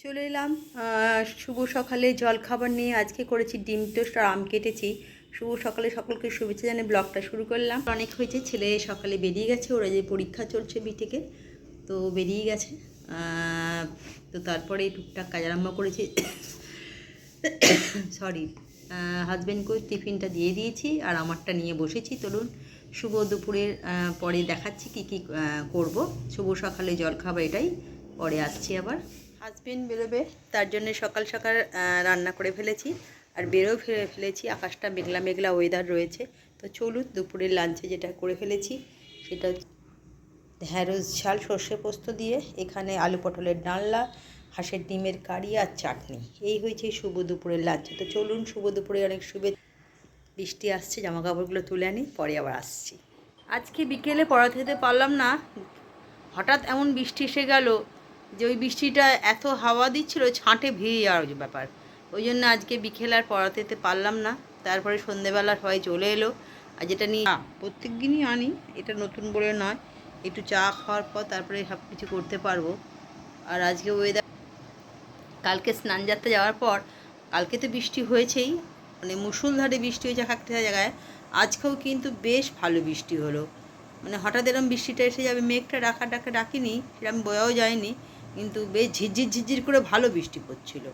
চলে এলাম শুভ সকালে জলখাবার নিয়ে। আজকে করেছি ডিম টোস্ট আর আম কেটেছি। শুভ সকালে সকলকে শুভেচ্ছা জানিয়ে ব্লগটা শুরু করলাম। অনেক হয়েছে, ছেলে সকালে বেরিয়ে গেছে, ওরা যে পরীক্ষা চলছে বিটেকে, তো বেরিয়ে গেছে। তো তারপরে টুকটাক কাজ আরম্ভ করেছি। সরি, হাজব্যান্ডকে টিফিনটা দিয়ে দিয়েছি আর আমারটা নিয়ে বসেছি। চলুন শুভ দুপুরের পরে দেখাচ্ছি কি কি করব। শুভ সকালে জলখাবার এটাই, পরে আসছি আবার। হাজব্যান্ড বেরোবে, তার জন্য সকাল সকাল রান্না করে ফেলেছি আর বেরো ফেলেছি। আকাশটা মেঘলা মেঘলা ওয়েদার রয়েছে। তো চলুন দুপুরের লাঞ্চে যেটা করে ফেলেছি সেটা ঢ্যাঁড়স ঝাল সর্ষে পোস্ত দিয়ে, এখানে আলু পটলের ডালনা, হাঁসের ডিমের কারি আর চাটনি। এই হয়েছে শুভ দুপুরের লাঞ্চে। তো চলুন শুভ দুপুরে অনেক বৃষ্টি আসছে, জামা কাপড়গুলো তুলে আনি, পরে আবার আসছি। আজকে বিকেলে পড়াতে যেতে পারলাম না, হঠাৎ এমন বৃষ্টি এসে গেল যে ওই বৃষ্টিটা এত হাওয়া দিচ্ছিল, ছাঁটে ভিজে যাওয়ার ব্যাপার। ওই জন্য আজকে বিকেলে আর পড়াতে যেতে পারলাম না। তারপরে সন্ধেবেলা সবাই চলে এলো। আর যেটা নিয়ে প্রত্যেক দিনই আনি, এটা নতুন বলে নয়, একটু চা খাওয়ার পর তারপরে সব কিছু করতে পারবো। আর আজকে ওয়েদার, কালকে স্নান যাত্রা যাওয়ার পর কালকে তো বৃষ্টি হয়েছেই, মানে মুষলধারে বৃষ্টি হয়েছে একটা জায়গায়। আজকেও কিন্তু বেশ ভালো বৃষ্টি হলো। মানে হঠাৎ এরকম বৃষ্টিটা এসে যাবে, মেঘটা ডাকিনি, সেরকম বোঝাও যায়নি, কিন্তু বেশ ঝিরঝির করে ভালো বৃষ্টি পড়ছিল।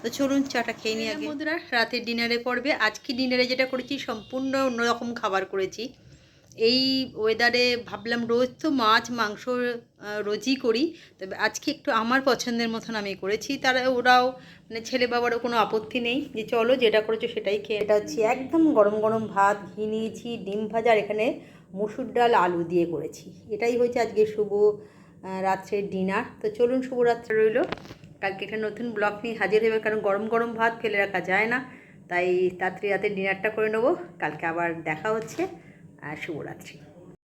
তো চলুন চাটা খেয়ে নিই আগে। বন্ধুরা, রাতের ডিনারে পড়বে। আজকে ডিনারে যেটা করেছি সম্পূর্ণ অন্যরকম খাবার করেছি। এই ওয়েদারে ভাবলাম রোজ তো মাছ মাংস রোজই করি, তবে আজকে একটু আমার পছন্দের মতন আমি করেছি। ওরাও মানে ছেলে বাবারও কোনো আপত্তি নেই যে চলো যেটা করেছো সেটাই খেয়ে। এটা হচ্ছে একদম গরম গরম ভাত, ঘি নিয়েছি, ডিম ভাজা, আর এখানে মুসুর ডাল আলু দিয়ে করেছি। এটাই হয়েছে আজকে শুভ রাত্রের ডিনার। তো চলুন শুভরাত্রে রইল। কালকে একটা নতুন ব্লগ নিয়ে হাজির হবে, কারণ গরম গরম ভাত ফেলে রাখা যায় না, তাই তাড়াতাড়ি রাতে ডিনারটা করে নেবো। কালকে আবার দেখা হচ্ছে। শুভরাত্রি।